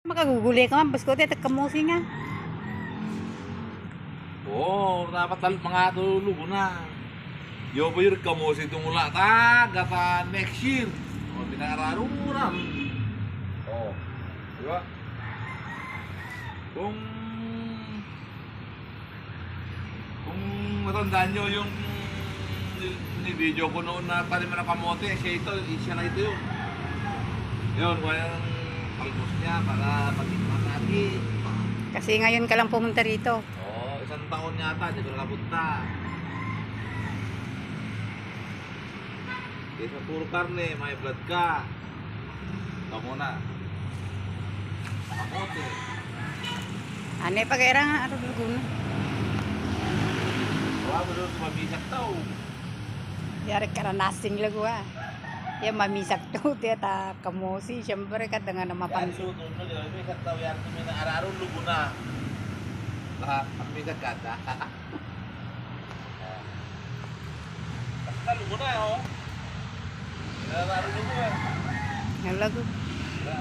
Makaguguli ka man, baskote, tagkamusi nga. Oo, dapat mga tululugo na. Yo ba yung kamusi tumula ta, gata next year. O, pinakararuran. Oo. Di ba? Kung matandaan nyo yung ni-video ko noon na taliman ng kamote, siya na ito yun. Yun, kung yung palbos niya para pag-ikman natin. Kasi ngayon ka lang pumunta rito. Oo, isang taon yata, di ko nakapunta. Kesa puro karne, may blood ka. Ito muna. Kamote. Ano yung pag-era nga, ano laguna. Wala mo doon, mamisak daw. Yari ka na nasing lagwa. Yan mamisak to, tiyata kamusi. Siyempre ka nga na Yan, mapansin. suto mo doon, mamisak daw yan. May naararong lugo na. Lahat, mamisak ka na. Basta lugo na, oh. Naararong lugo, eh. Ang lago. Wala.